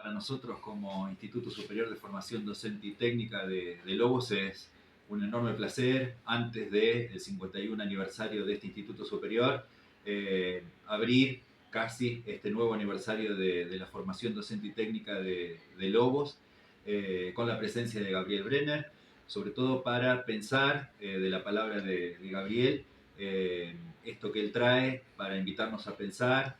para nosotros como Instituto Superior de Formación Docente y Técnica de Lobos es un enorme placer, antes del 51 aniversario de este Instituto Superior, abrir casi este nuevo aniversario de la formación docente y técnica de Lobos, con la presencia de Gabriel Brenner, sobre todo para pensar de la palabra de Gabriel, esto que él trae para invitarnos a pensar,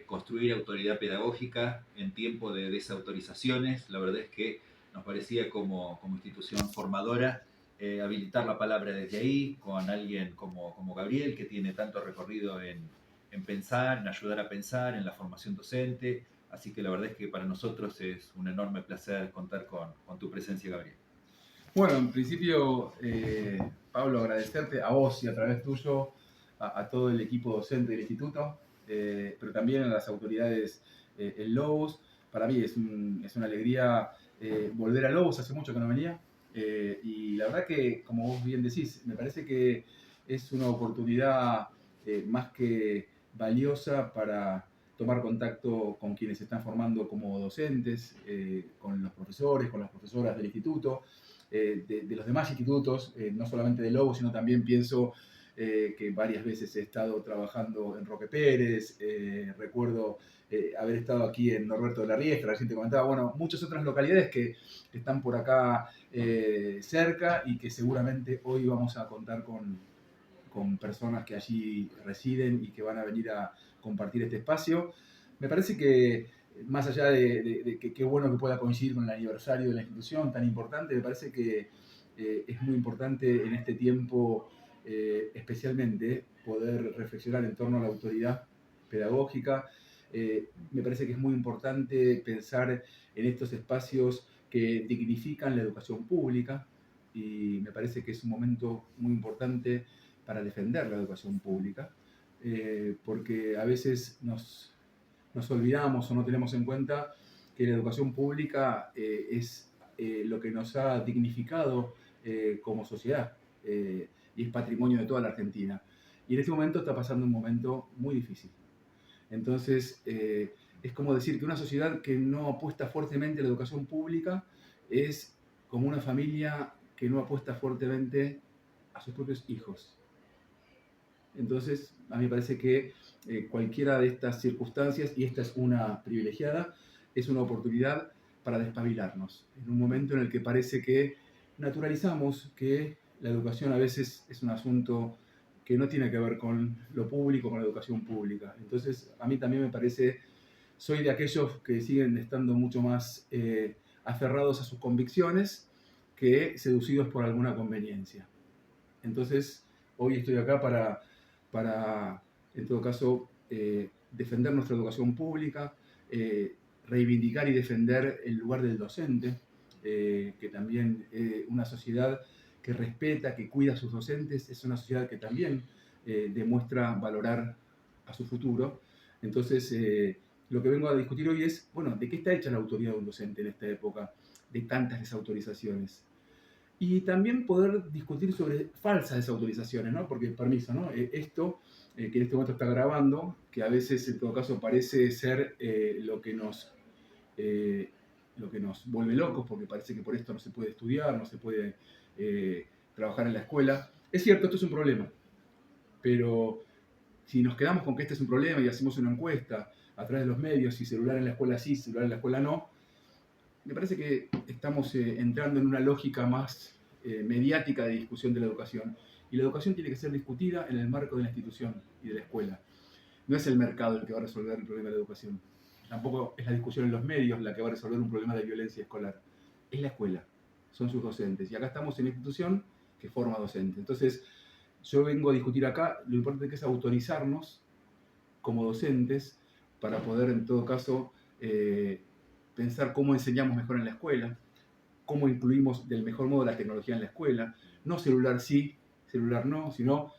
construir autoridad pedagógica en tiempo de desautorizaciones. La verdad es que nos parecía como institución formadora habilitar la palabra desde ahí, con alguien como Gabriel, que tiene tanto recorrido en pensar, en ayudar a pensar, en la formación docente. Así que la verdad es que para nosotros es un enorme placer contar con tu presencia, Gabriel. Bueno, en principio, Pablo, agradecerte a vos y a través tuyo a todo el equipo docente del instituto, pero también a las autoridades en Lobos. Para mí es una alegría volver a Lobos, hace mucho que no venía, y la verdad que, como vos bien decís, me parece que es una oportunidad más que valiosa para tomar contacto con quienes se están formando como docentes, con los profesores, con las profesoras del instituto, de los demás institutos, no solamente de Lobos, sino también pienso que varias veces he estado trabajando en Roque Pérez, recuerdo haber estado aquí en Norberto de la Riestra, recién te comentaba, bueno, muchas otras localidades que están por acá cerca y que seguramente hoy vamos a contar con personas que allí residen y que van a venir a compartir este espacio. Me parece que más allá de que qué bueno que pueda coincidir con el aniversario de la institución tan importante, me parece que es muy importante en este tiempo especialmente poder reflexionar en torno a la autoridad pedagógica. Me parece que es muy importante pensar en estos espacios que dignifican la educación pública y me parece que es un momento muy importante para defender la educación pública, porque a veces nos olvidamos o no tenemos en cuenta que la educación pública es lo que nos ha dignificado como sociedad y es patrimonio de toda la Argentina. Y en este momento está pasando un momento muy difícil. Entonces, es como decir que una sociedad que no apuesta fuertemente a la educación pública es como una familia que no apuesta fuertemente a sus propios hijos. Entonces, a mí me parece que cualquiera de estas circunstancias, y esta es una privilegiada, es una oportunidad para despabilarnos. En un momento en el que parece que naturalizamos que la educación a veces es un asunto que no tiene que ver con lo público, con la educación pública. Entonces, a mí también me parece, soy de aquellos que siguen estando mucho más aferrados a sus convicciones que seducidos por alguna conveniencia. Entonces, hoy estoy acá para en todo caso, defender nuestra educación pública, reivindicar y defender el lugar del docente, que también una sociedad que respeta, que cuida a sus docentes, es una sociedad que también demuestra valorar a su futuro. Entonces, lo que vengo a discutir hoy es, bueno, ¿de qué está hecha la autoridad de un docente en esta época de tantas desautorizaciones? Y también poder discutir sobre falsas desautorizaciones, ¿no? Porque, permiso, ¿no? Esto que en este momento está grabando, que a veces en todo caso parece ser lo que nos vuelve locos, porque parece que por esto no se puede estudiar, no se puede trabajar en la escuela. Es cierto, esto es un problema, pero si nos quedamos con que este es un problema y hacemos una encuesta a través de los medios, si celular en la escuela sí, celular en la escuela no, me parece que estamos entrando en una lógica más mediática de discusión de la educación. Y la educación tiene que ser discutida en el marco de la institución y de la escuela. No es el mercado el que va a resolver el problema de la educación. Tampoco es la discusión en los medios la que va a resolver un problema de violencia escolar. Es la escuela, son sus docentes. Y acá estamos en la institución que forma docentes. Entonces, yo vengo a discutir acá, lo importante que es autorizarnos como docentes para poder, en todo caso, pensar cómo enseñamos mejor en la escuela, cómo incluimos del mejor modo la tecnología en la escuela, no celular sí, celular no, sino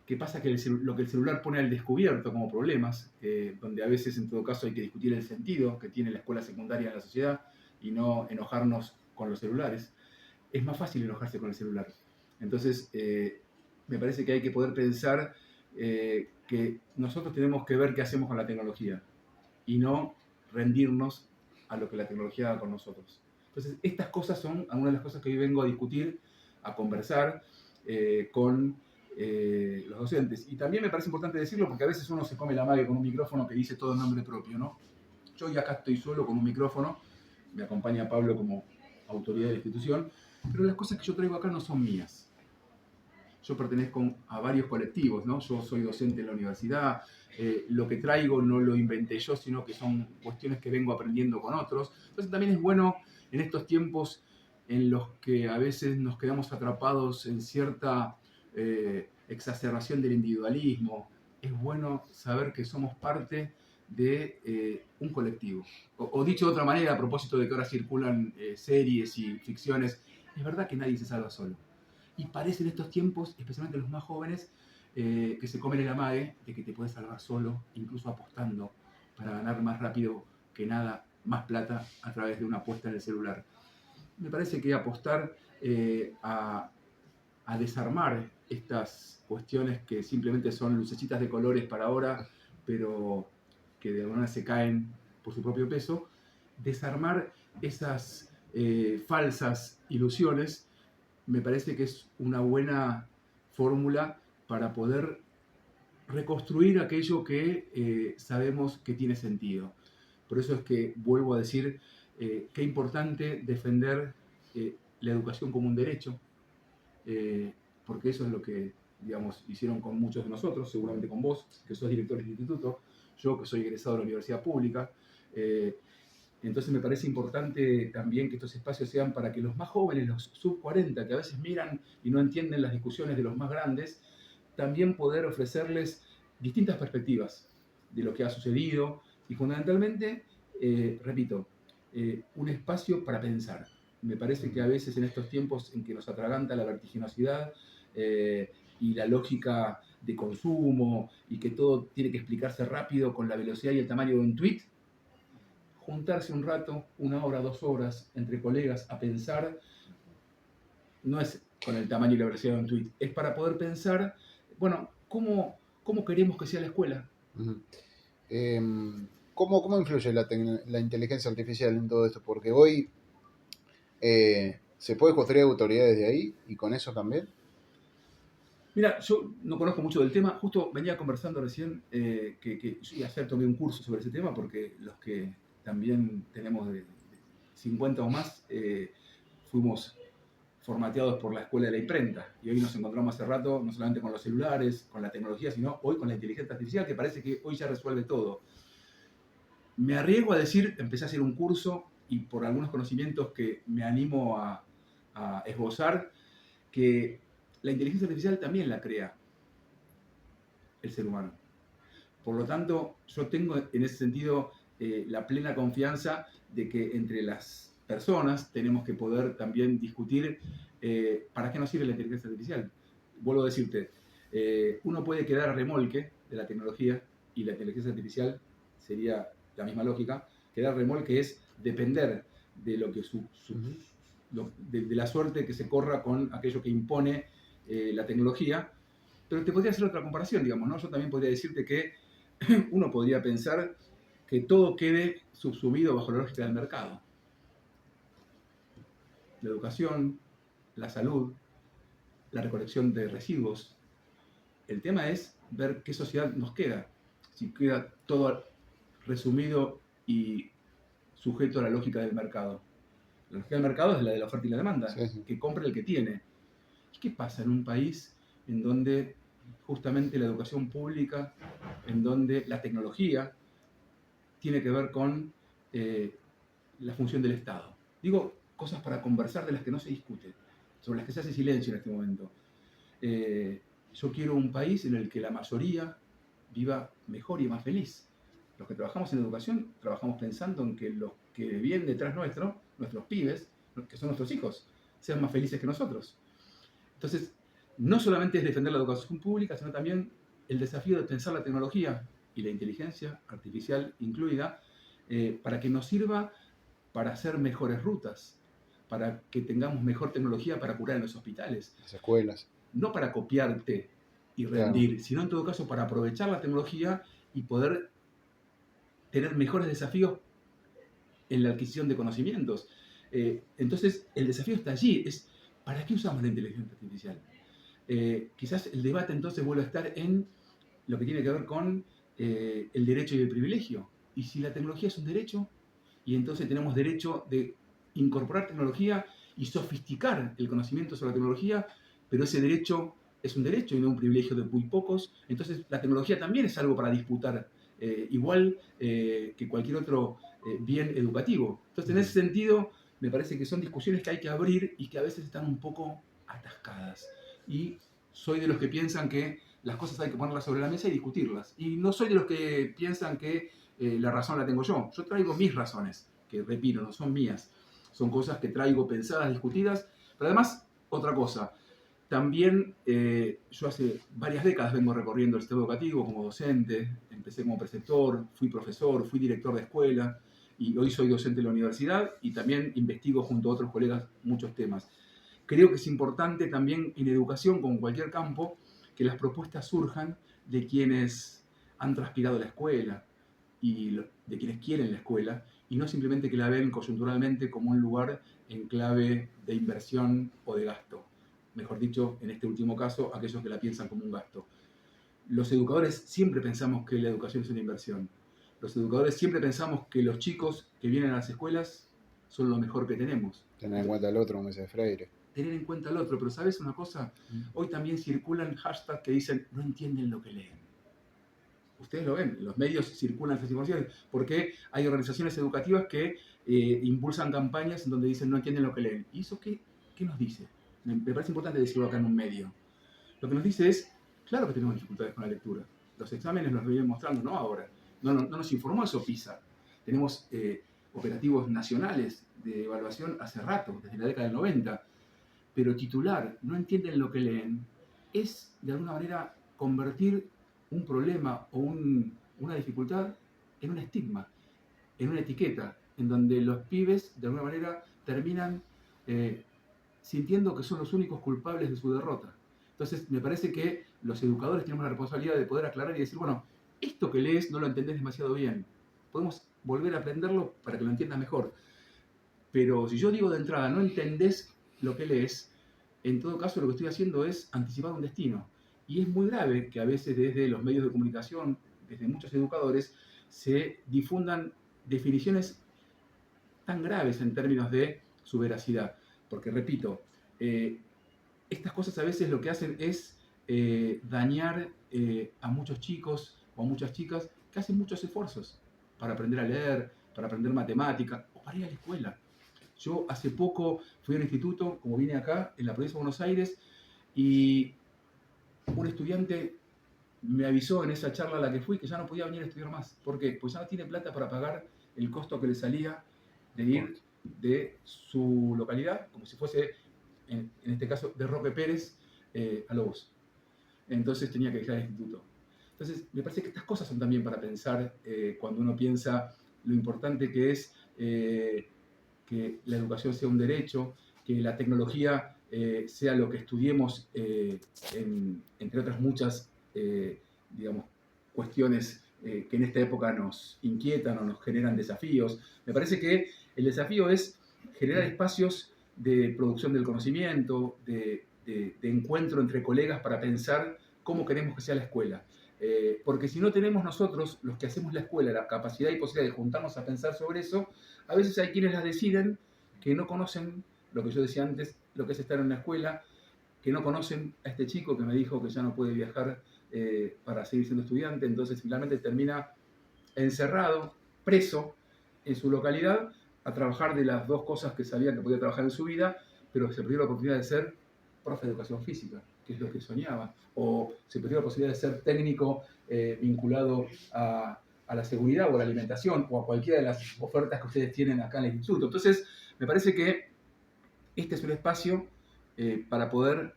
qué pasa que lo que el celular pone al descubierto como problemas, donde a veces en todo caso hay que discutir el sentido que tiene la escuela secundaria en la sociedad y no enojarnos con los celulares. Es más fácil enojarse con el celular. Entonces, me parece que hay que poder pensar que nosotros tenemos que ver qué hacemos con la tecnología y no rendirnos a lo que la tecnología haga con nosotros. Entonces, estas cosas son algunas de las cosas que hoy vengo a discutir, a conversar con los docentes. Y también me parece importante decirlo porque a veces uno se come la mague con un micrófono que dice todo en nombre propio, ¿no? Yo ya acá estoy solo con un micrófono, me acompaña Pablo como autoridad de la institución, pero las cosas que yo traigo acá no son mías. Yo pertenezco a varios colectivos, ¿no? Yo soy docente en la universidad, lo que traigo no lo inventé yo, sino que son cuestiones que vengo aprendiendo con otros. Entonces también es bueno en estos tiempos en los que a veces nos quedamos atrapados en cierta exacerbación del individualismo, es bueno saber que somos parte de un colectivo. O dicho de otra manera, a propósito de que ahora circulan series y ficciones, es verdad que nadie se salva solo. Y parece en estos tiempos, especialmente los más jóvenes, que se comen el amague de que te puedes salvar solo, incluso apostando para ganar más rápido que nada, más plata a través de una apuesta en el celular. Me parece que apostar a desarmar estas cuestiones que simplemente son lucecitas de colores para ahora, pero que de alguna manera se caen por su propio peso, desarmar esas falsas ilusiones me parece que es una buena fórmula para poder reconstruir aquello que sabemos que tiene sentido. Por eso es que vuelvo a decir qué importante defender la educación como un derecho, porque eso es lo que, digamos, hicieron con muchos de nosotros, seguramente con vos, que sos director del instituto, yo que soy egresado de la universidad pública. Entonces me parece importante también que estos espacios sean para que los más jóvenes, los sub 40, que a veces miran y no entienden las discusiones de los más grandes, también poder ofrecerles distintas perspectivas de lo que ha sucedido y fundamentalmente, repito, un espacio para pensar. Me parece que a veces en estos tiempos en que nos atraganta la vertiginosidad y la lógica de consumo y que todo tiene que explicarse rápido con la velocidad y el tamaño de un tweet, juntarse un rato, 1 hora, 2 horas, entre colegas a pensar, no es con el tamaño y la velocidad de un tweet, es para poder pensar, bueno, ¿cómo queremos que sea la escuela? Uh-huh. ¿Cómo influye la inteligencia artificial en todo esto? Porque hoy se puede construir autoridades de ahí y con eso también. Mira, yo no conozco mucho del tema, justo venía conversando recién que yo ayer tomé un curso sobre ese tema porque los que también tenemos de 50 o más fuimos formateados por la escuela de la imprenta y hoy nos encontramos hace rato no solamente con los celulares, con la tecnología, sino hoy con la inteligencia artificial que parece que hoy ya resuelve todo. Me arriesgo a decir, empecé a hacer un curso y por algunos conocimientos que me animo a esbozar, que la inteligencia artificial también la crea el ser humano. Por lo tanto, yo tengo en ese sentido la plena confianza de que entre las personas tenemos que poder también discutir para qué nos sirve la inteligencia artificial. Vuelvo a decirte, uno puede quedar a remolque de la tecnología y la inteligencia artificial sería la misma lógica. Quedar a remolque es depender de lo que de la suerte que se corra con aquello que impone la tecnología. Pero te podría hacer otra comparación, digamos, ¿no? Yo también podría decirte que uno podría pensar que todo quede subsumido bajo la lógica del mercado. La educación, la salud, la recolección de residuos. El tema es ver qué sociedad nos queda. Si queda todo resumido y sujeto a la lógica del mercado. La lógica del mercado es la de la oferta y la demanda, sí. Que compre el que tiene. ¿Y qué pasa en un país en donde justamente la educación pública, en donde la tecnología tiene que ver con la función del Estado? Digo, cosas para conversar de las que no se discute, sobre las que se hace silencio en este momento. Yo quiero un país en el que la mayoría viva mejor y más feliz. Los que trabajamos en educación, trabajamos pensando en que los que vienen detrás nuestro, nuestros pibes, que son nuestros hijos, sean más felices que nosotros. Entonces, no solamente es defender la educación pública, sino también el desafío de pensar la tecnología y la inteligencia artificial incluida para que nos sirva para hacer mejores rutas, para que tengamos mejor tecnología para curar en los hospitales. Las escuelas. No para copiarte y rendir, claro, sino en todo caso para aprovechar la tecnología y poder tener mejores desafíos en la adquisición de conocimientos. Entonces, el desafío está allí, es ¿para qué usamos la inteligencia artificial? Quizás el debate entonces vuelve a estar en lo que tiene que ver con el derecho y el privilegio. Y si la tecnología es un derecho, y entonces tenemos derecho de incorporar tecnología y sofisticar el conocimiento sobre la tecnología, pero ese derecho es un derecho y no un privilegio de muy pocos, entonces la tecnología también es algo para disputar, igual que cualquier otro bien educativo. Entonces, en ese sentido, me parece que son discusiones que hay que abrir y que a veces están un poco atascadas. Y soy de los que piensan que las cosas hay que ponerlas sobre la mesa y discutirlas. Y no soy de los que piensan que la razón la tengo yo. Yo traigo mis razones, que repito, no son mías. Son cosas que traigo pensadas, discutidas. Pero además, otra cosa. También yo hace varias décadas vengo recorriendo el sistema educativo como docente. Empecé como preceptor, fui profesor, fui director de escuela y hoy soy docente en la universidad y también investigo junto a otros colegas muchos temas. Creo que es importante también en educación, como en cualquier campo, que las propuestas surjan de quienes han transpirado la escuela y de quienes quieren la escuela y no simplemente que la ven coyunturalmente como un lugar en clave de inversión o de gasto. Mejor dicho, en este último caso, aquellos que la piensan como un gasto. Los educadores siempre pensamos que la educación es una inversión. Los educadores siempre pensamos que los chicos que vienen a las escuelas son lo mejor que tenemos. Tener en cuenta al otro, como dice Freire. Tener en cuenta al otro, pero ¿sabes una cosa? Hoy también circulan hashtags que dicen no entienden lo que leen. Ustedes lo ven, en los medios circulan esas informaciones, porque hay organizaciones educativas que impulsan campañas en donde dicen no entienden lo que leen. ¿Y eso qué nos dice? Me parece importante decirlo acá en un medio. Lo que nos dice es, claro que tenemos dificultades con la lectura. Los exámenes nos lo vienen mostrando, no ahora. No nos informó eso PISA. Tenemos operativos nacionales de evaluación hace rato, desde la década del 90. Pero titular, no entienden lo que leen, es de alguna manera convertir un problema o una dificultad en un estigma, en una etiqueta, en donde los pibes de alguna manera terminan sintiendo que son los únicos culpables de su derrota. Entonces, me parece que los educadores tenemos la responsabilidad de poder aclarar y decir, bueno, esto que lees no lo entendés demasiado bien. Podemos volver a aprenderlo para que lo entiendas mejor. Pero si yo digo de entrada, no entendés lo que lees, en todo caso lo que estoy haciendo es anticipar un destino. Y es muy grave que a veces desde los medios de comunicación, desde muchos educadores, se difundan definiciones tan graves en términos de su veracidad. Porque, repito, estas cosas a veces lo que hacen es dañar a muchos chicos o a muchas chicas que hacen muchos esfuerzos para aprender a leer, para aprender matemática o para ir a la escuela. Yo hace poco fui a un instituto, como vine acá, en la provincia de Buenos Aires, y un estudiante me avisó en esa charla a la que fui que ya no podía venir a estudiar más. ¿Por qué? Pues ya no tiene plata para pagar el costo que le salía de ir de su localidad, como si fuese, en este caso, de Roque Pérez a Lobos. Entonces tenía que dejar el instituto. Entonces, me parece que estas cosas son también para pensar cuando uno piensa lo importante que es que la educación sea un derecho, que la tecnología sea lo que estudiemos, entre otras muchas, digamos, cuestiones que en esta época nos inquietan o nos generan desafíos. Me parece que el desafío es generar espacios de producción del conocimiento, de encuentro entre colegas para pensar cómo queremos que sea la escuela. Porque si no tenemos nosotros, los que hacemos la escuela, la capacidad y posibilidad de juntarnos a pensar sobre eso, a veces hay quienes las deciden que no conocen lo que yo decía antes, lo que es estar en una escuela, que no conocen a este chico que me dijo que ya no puede viajar para seguir siendo estudiante, entonces finalmente termina encerrado, preso en su localidad, a trabajar de las dos cosas que sabía que podía trabajar en su vida, pero se perdió la oportunidad de ser profe de educación física, que es lo que soñaba, o se perdió la posibilidad de ser técnico vinculado a la seguridad o a la alimentación o a cualquiera de las ofertas que ustedes tienen acá en el instituto. Entonces, me parece que este es un espacio para poder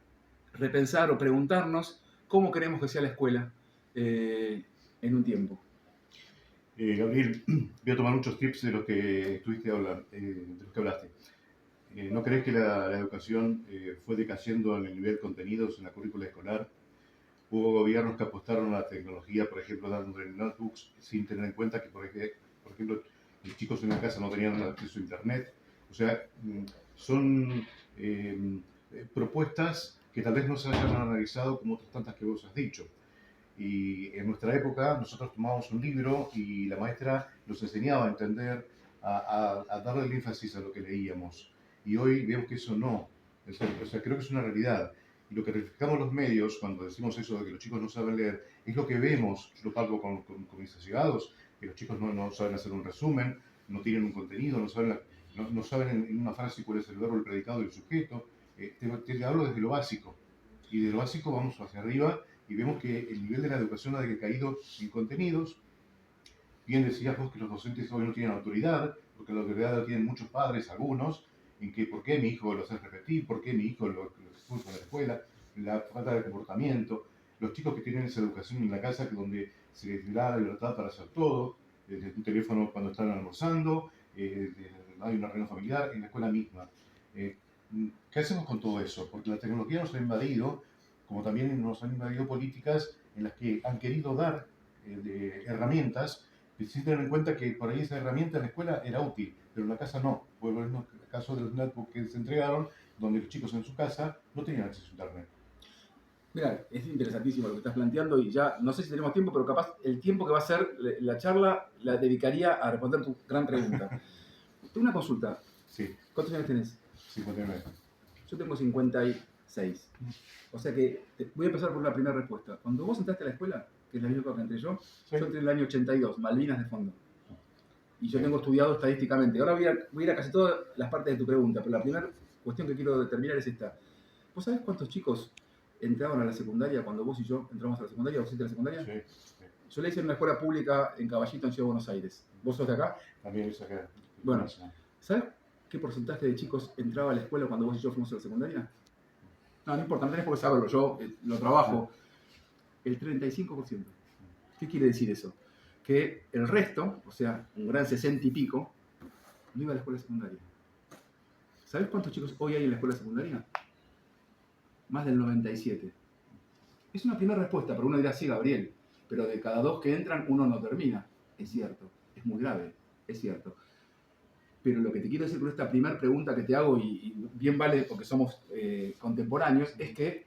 repensar o preguntarnos cómo queremos que sea la escuela en un tiempo. Gabriel, voy a tomar muchos tips de los que estuviste hablando, de los que hablaste. ¿No crees que la educación fue decayendo en el nivel de contenidos en la currícula escolar? Hubo gobiernos que apostaron a la tecnología, por ejemplo, dando notebooks sin tener en cuenta que, por ejemplo, Los chicos en la casa no tenían acceso a internet. O sea, son propuestas que tal vez no se hayan analizado como otras tantas que vos has dicho. Y en nuestra época nosotros tomábamos un libro y la maestra nos enseñaba a entender, a darle el énfasis a lo que leíamos. Y hoy vemos que eso no. O sea, creo que es una realidad. Y lo que reflejamos los medios cuando decimos eso de que los chicos no saben leer, es lo que vemos. Yo lo palpo con mis allegados, que los chicos no saben hacer un resumen, no tienen un contenido, no saben en una frase cuál es el verbo, el predicado y el sujeto. Te hablo desde lo básico. Y de lo básico vamos hacia arriba y vemos que el nivel de la educación ha decaído en contenidos. Bien decías vos que los docentes hoy no tienen autoridad, porque la autoridad la tienen muchos padres, algunos, en que por qué mi hijo lo hace repetir, por qué mi hijo lo expulsa de la escuela, la falta de comportamiento, los chicos que tienen esa educación en la casa donde se les da la libertad para hacer todo, desde un teléfono cuando están almorzando, hay una reunión familiar, en la escuela misma. ¿Qué hacemos con todo eso? Porque la tecnología nos ha invadido, como también nos han invadido políticas en las que han querido dar herramientas, sin tener en cuenta que por ahí esa herramienta en la escuela era útil, pero en la casa no. Vuelvo al caso de los netbooks que se entregaron, donde los chicos en su casa no tenían acceso a internet. Mira, es interesantísimo lo que estás planteando y ya no sé si tenemos tiempo, pero capaz el tiempo que va a ser la charla la dedicaría a responder tu gran pregunta. Tengo una consulta. Sí. ¿Cuántos años tenés? 59. Yo tengo 56. O sea que voy a empezar por la primera respuesta. Cuando vos entraste a la escuela, que es la misma que entré yo, Sí. yo entré en el año 82, Malvinas de fondo. Y yo tengo estudiado estadísticamente. Ahora voy a ir a casi todas las partes de tu pregunta, pero la primera cuestión que quiero determinar es esta. ¿Vos sabés cuántos chicos entraban a la secundaria cuando vos y yo entramos a la secundaria? ¿Vos hiciste la secundaria? Sí. Yo la hice en una escuela pública en Caballito, en Ciudad de Buenos Aires. ¿Vos sos de acá? También hice acá. Bueno, ¿sabés qué porcentaje de chicos entraba a la escuela cuando vos y yo fuimos a la secundaria? No importa, no tenés por qué saberlo, yo lo trabajo. El 35%. ¿Qué quiere decir eso? Que el resto, o sea, un gran 60 y pico, no iba a la escuela secundaria. ¿Sabés cuántos chicos hoy hay en la escuela secundaria? Más del 97. Es una primera respuesta, pero uno dirá, sí, Gabriel, pero de cada 2 que entran, uno no termina. Es cierto, es muy grave, es cierto. Pero lo que te quiero decir con esta primera pregunta que te hago, y bien vale porque somos contemporáneos, es que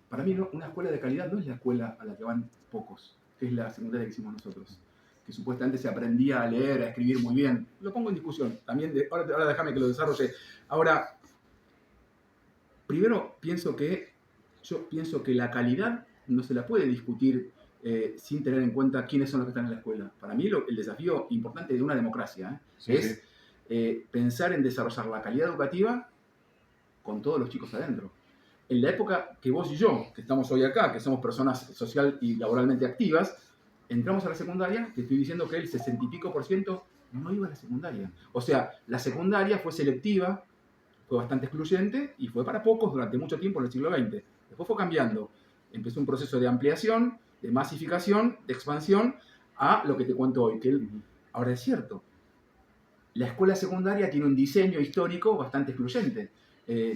para mí una escuela de calidad no es la escuela a la que van pocos, que es la secundaria que hicimos nosotros, que supuestamente se aprendía a leer, a escribir muy bien. Lo pongo en discusión, también ahora déjame que lo desarrolle. Ahora, primero yo pienso que la calidad no se la puede discutir sin tener en cuenta quiénes son los que están en la escuela. Para mí el desafío importante de una democracia es pensar en desarrollar la calidad educativa con todos los chicos adentro. En la época que vos y yo, que estamos hoy acá, que somos personas social y laboralmente activas, entramos a la secundaria, te estoy diciendo que el 60 y pico % no iba a la secundaria. O sea, la secundaria fue selectiva, fue bastante excluyente y fue para pocos durante mucho tiempo en el siglo XX. Después fue cambiando. Empezó un proceso de ampliación, de masificación, de expansión, a lo que te cuento hoy. Ahora es cierto, la escuela secundaria tiene un diseño histórico bastante excluyente,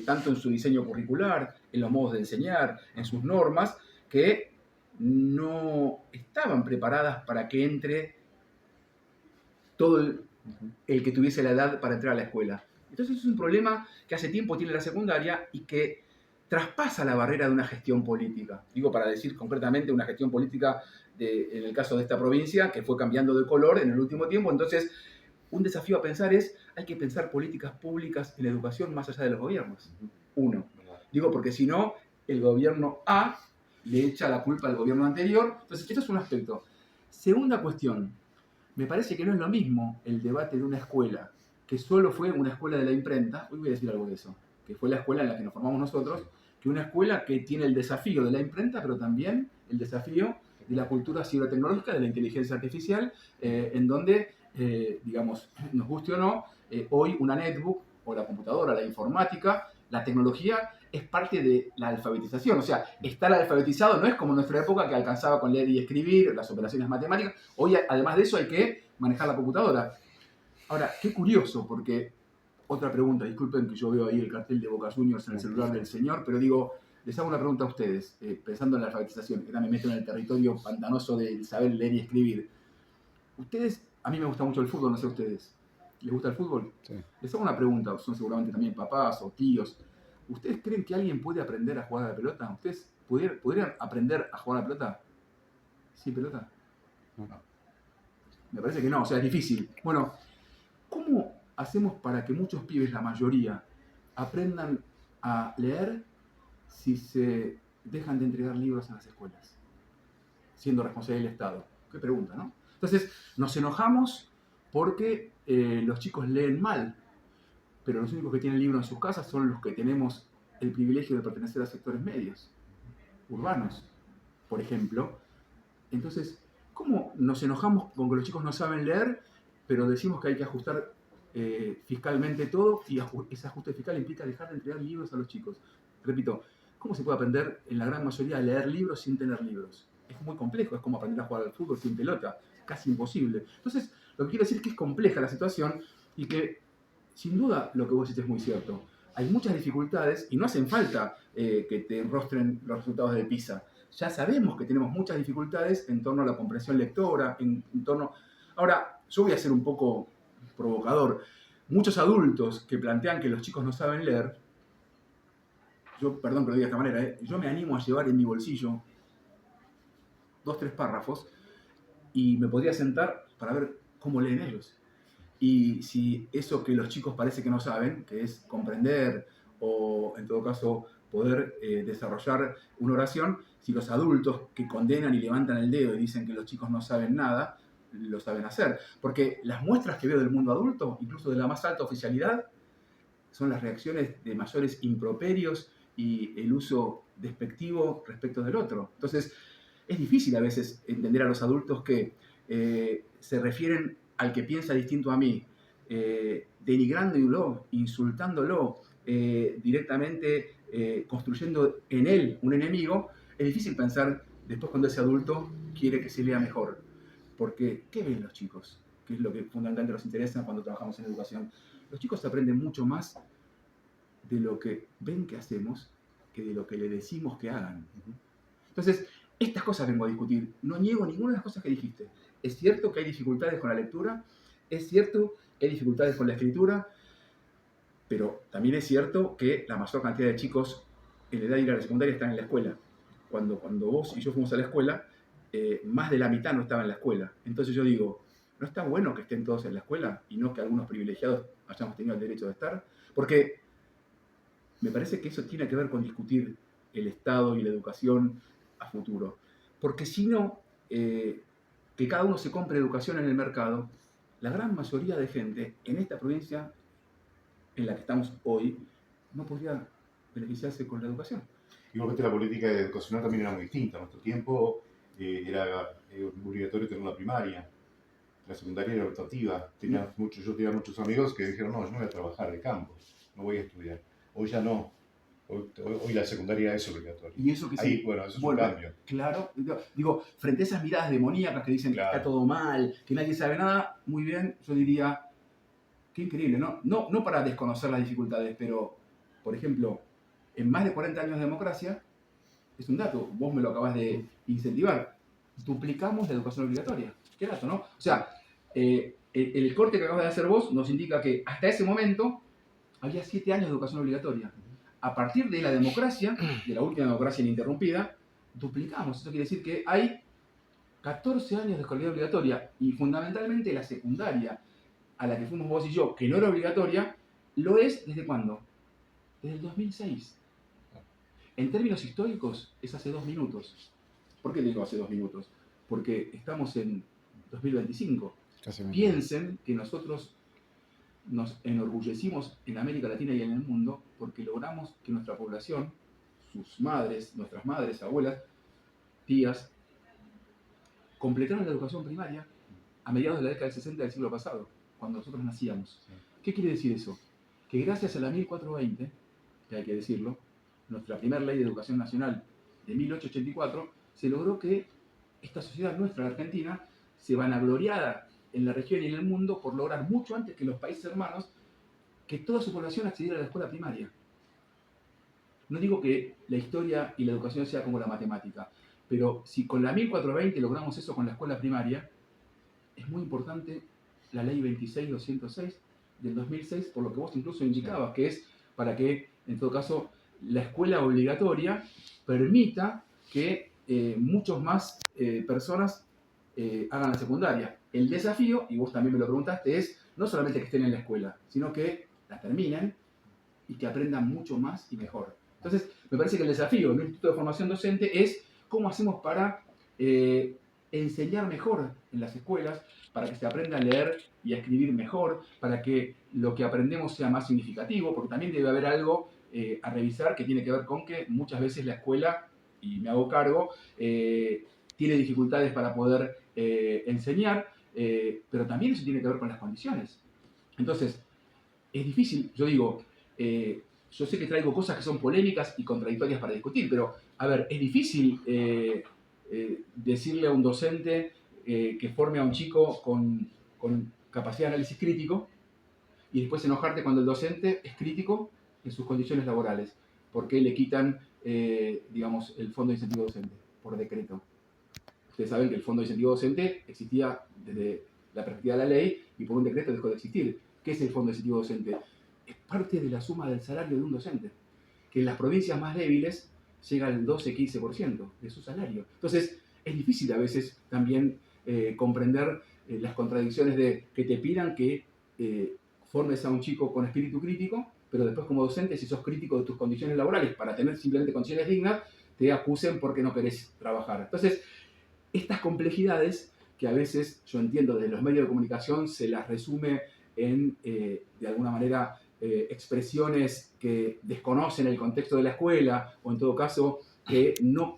tanto en su diseño curricular, en los modos de enseñar, en sus normas, que no estaban preparadas para que entre todo el que tuviese la edad para entrar a la escuela. Entonces es un problema que hace tiempo tiene la secundaria y que traspasa la barrera de una gestión política. Digo, para decir concretamente una gestión política en el caso de esta provincia, que fue cambiando de color en el último tiempo. Entonces, un desafío a pensar hay que pensar políticas públicas en la educación más allá de los gobiernos. Uno. Digo, porque si no, el gobierno A le echa la culpa al gobierno anterior. Entonces, esto es un aspecto. Segunda cuestión. Me parece que no es lo mismo el debate de una escuela que solo fue una escuela de la imprenta, hoy voy a decir algo de eso, que fue la escuela en la que nos formamos nosotros, que una escuela que tiene el desafío de la imprenta, pero también el desafío de la cultura cibertecnológica, de la inteligencia artificial, en donde, digamos, nos guste o no, hoy una netbook o la computadora, la informática, la tecnología es parte de la alfabetización. O sea, estar alfabetizado no es como en nuestra época que alcanzaba con leer y escribir, las operaciones matemáticas. Hoy, además de eso, hay que manejar la computadora. Ahora, qué curioso, porque otra pregunta, disculpen que yo veo ahí el cartel de Boca Juniors en el celular del señor, pero digo, les hago una pregunta a ustedes, pensando en la alfabetización, que también me meto en el territorio pantanoso del saber leer y escribir. Ustedes, a mí me gusta mucho el fútbol, no sé ustedes, ¿Les gusta el fútbol? Sí. Les hago una pregunta, son seguramente también papás o tíos. ¿Ustedes creen que alguien puede aprender a jugar a la pelota? ¿Ustedes podrían aprender a jugar a la pelota sin pelota? No. Me parece que no, o sea, es difícil. Bueno, ¿cómo hacemos para que muchos pibes, la mayoría, aprendan a leer si se dejan de entregar libros en las escuelas, siendo responsabilidad del Estado? Qué pregunta, ¿no? Entonces, nos enojamos porque los chicos leen mal, pero los únicos que tienen libros en sus casas son los que tenemos el privilegio de pertenecer a sectores medios, urbanos, por ejemplo. Entonces, ¿cómo nos enojamos con que los chicos no saben leer, pero decimos que hay que ajustar fiscalmente todo y ese ajuste fiscal implica dejar de entregar libros a los chicos? Repito, ¿cómo se puede aprender en la gran mayoría a leer libros sin tener libros? Es muy complejo, es como aprender a jugar al fútbol sin pelota, casi imposible. Entonces, lo que quiero decir es que es compleja la situación y que, sin duda, lo que vos decís es muy cierto. Hay muchas dificultades y no hacen falta que te enrostren los resultados de PISA. Ya sabemos que tenemos muchas dificultades en torno a la comprensión lectora, en torno... Ahora, yo voy a ser un poco provocador. Muchos adultos que plantean que los chicos no saben leer, yo, perdón que lo diga de esta manera, yo me animo a llevar en mi bolsillo 2-3 párrafos y me podría sentar para ver cómo leen ellos. Y si eso que los chicos parece que no saben, que es comprender o en todo caso poder desarrollar una oración, si los adultos que condenan y levantan el dedo y dicen que los chicos no saben nada, lo saben hacer. Porque las muestras que veo del mundo adulto, incluso de la más alta oficialidad, son las reacciones de mayores improperios y el uso despectivo respecto del otro. Entonces, es difícil a veces entender a los adultos que se refieren al que piensa distinto a mí, denigrándolo, insultándolo, directamente construyendo en él un enemigo. Es difícil pensar después cuando ese adulto quiere que se lea mejor. Porque, ¿qué ven los chicos? ¿Qué es lo que fundamentalmente nos interesa cuando trabajamos en educación? Los chicos aprenden mucho más de lo que ven que hacemos que de lo que le decimos que hagan. Entonces, estas cosas vengo a discutir. No niego ninguna de las cosas que dijiste. Es cierto que hay dificultades con la lectura, es cierto que hay dificultades con la escritura, pero también es cierto que la mayor cantidad de chicos en la edad de ir a la secundaria están en la escuela. Cuando vos y yo fuimos a la escuela, más de la mitad no estaba en la escuela. Entonces yo digo, ¿no está bueno que estén todos en la escuela y no que algunos privilegiados hayamos tenido el derecho de estar? Porque me parece que eso tiene que ver con discutir el Estado y la educación a futuro. Porque si no, que cada uno se compre educación en el mercado, la gran mayoría de gente en esta provincia en la que estamos hoy no podría beneficiarse con la educación. Igualmente la política educacional también era muy distinta. En nuestro tiempo era obligatorio tener la primaria. La secundaria era optativa. Yo tenía muchos amigos que dijeron, no, yo no voy a trabajar de campo, no voy a estudiar. Hoy ya no. Hoy la secundaria es obligatoria. Y eso que sí. Bueno, eso es un cambio. Claro. Digo, frente a esas miradas demoníacas que dicen Claro. que está todo mal, que nadie sabe nada, muy bien, yo diría, qué increíble, ¿no? No para desconocer las dificultades, pero, por ejemplo, en más de 40 años de democracia, es un dato, vos me lo acabas de incentivar, duplicamos la educación obligatoria. Qué dato, ¿no? O sea, el corte que acabas de hacer vos nos indica que hasta ese momento había 7 años de educación obligatoria. A partir de la democracia, de la última democracia ininterrumpida, duplicamos. Eso quiere decir que hay 14 años de escolaridad obligatoria y fundamentalmente la secundaria, a la que fuimos vos y yo, que no era obligatoria, lo es ¿desde cuándo? Desde el 2006. En términos históricos, es hace 2 minutos. ¿Por qué digo hace 2 minutos? Porque estamos en 2025. Piensen que nosotros nos enorgullecimos en América Latina y en el mundo porque logramos que nuestra población, sus madres, nuestras madres, abuelas, tías, completaron la educación primaria a mediados de la década del 60 del siglo pasado, cuando nosotros nacíamos. ¿Qué quiere decir eso? Que gracias a la 1420, que hay que decirlo, nuestra primera ley de educación nacional de 1884, se logró que esta sociedad nuestra, la Argentina, se vanagloriara en la región y en el mundo por lograr mucho antes que los países hermanos que toda su población accediera a la escuela primaria. No digo que la historia y la educación sea como la matemática, pero si con la 1420 logramos eso con la escuela primaria, es muy importante la ley 26.206 del 2006, por lo que vos incluso indicabas, que es para que, en todo caso, la escuela obligatoria permita que muchos más personas hagan la secundaria. El desafío, y vos también me lo preguntaste, es no solamente que estén en la escuela, sino que la terminen y que aprendan mucho más y mejor. Entonces, me parece que el desafío en un instituto de formación docente es cómo hacemos para enseñar mejor en las escuelas, para que se aprenda a leer y a escribir mejor, para que lo que aprendemos sea más significativo, porque también debe haber algo a revisar que tiene que ver con que muchas veces la escuela, y me hago cargo, tiene dificultades para poder enseñar, pero también eso tiene que ver con las condiciones. Entonces, es difícil, yo digo, yo sé que traigo cosas que son polémicas y contradictorias para discutir, pero, a ver, es difícil decirle a un docente que forme a un chico con capacidad de análisis crítico y después enojarte cuando el docente es crítico en sus condiciones laborales, porque le quitan, digamos, el fondo de incentivo docente por decreto. Ustedes saben que el fondo de incentivo docente existía desde la perspectiva de la ley y por un decreto dejó de existir. ¿Qué es el fondo de incentivo docente? Es parte de la suma del salario de un docente, que en las provincias más débiles llega al 12-15% de su salario. Entonces, es difícil a veces también comprender las contradicciones de que te pidan que formes a un chico con espíritu crítico, pero después como docente, si sos crítico de tus condiciones laborales para tener simplemente condiciones dignas, te acusen porque no querés trabajar. Entonces, estas complejidades que a veces yo entiendo desde los medios de comunicación se las resume en, de alguna manera, expresiones que desconocen el contexto de la escuela o en todo caso que no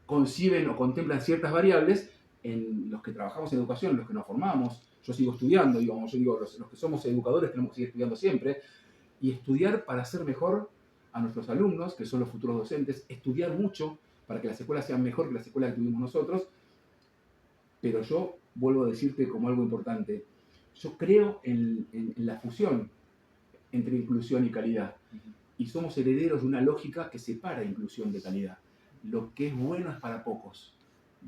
conciben o contemplan ciertas variables en los que trabajamos en educación, los que nos formamos. Yo sigo estudiando, digamos, yo digo, los que somos educadores tenemos que seguir estudiando siempre y estudiar para hacer mejor a nuestros alumnos, que son los futuros docentes, estudiar mucho para que las escuelas sean mejor que las escuelas que tuvimos nosotros, pero yo vuelvo a decirte como algo importante, yo creo en la fusión entre inclusión y calidad. Y somos herederos de una lógica que separa inclusión de calidad. Lo que es bueno es para pocos.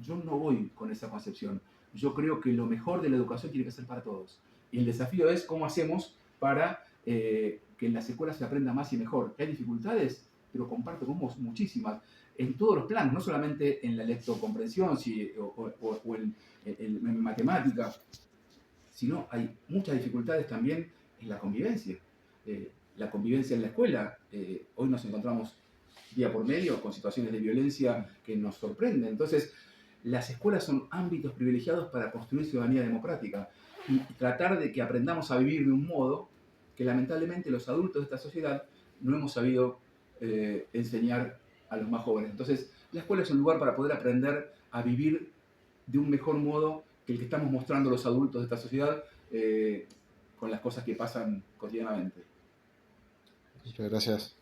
Yo no voy con esa concepción. Yo creo que lo mejor de la educación tiene que ser para todos. Y el desafío es cómo hacemos para que en las escuelas se aprenda más y mejor. ¿Hay dificultades? Pero comparto con vos muchísimas. En todos los planos, no solamente en la lectocomprensión o en matemática, sino hay muchas dificultades también en la convivencia. La convivencia en la escuela. Hoy nos encontramos día por medio con situaciones de violencia que nos sorprenden. Entonces, las escuelas son ámbitos privilegiados para construir ciudadanía democrática y tratar de que aprendamos a vivir de un modo que lamentablemente los adultos de esta sociedad no hemos sabido enseñar a los más jóvenes. Entonces, la escuela es un lugar para poder aprender a vivir de un mejor modo que el que estamos mostrando los adultos de esta sociedad con las cosas que pasan cotidianamente. Muchas gracias.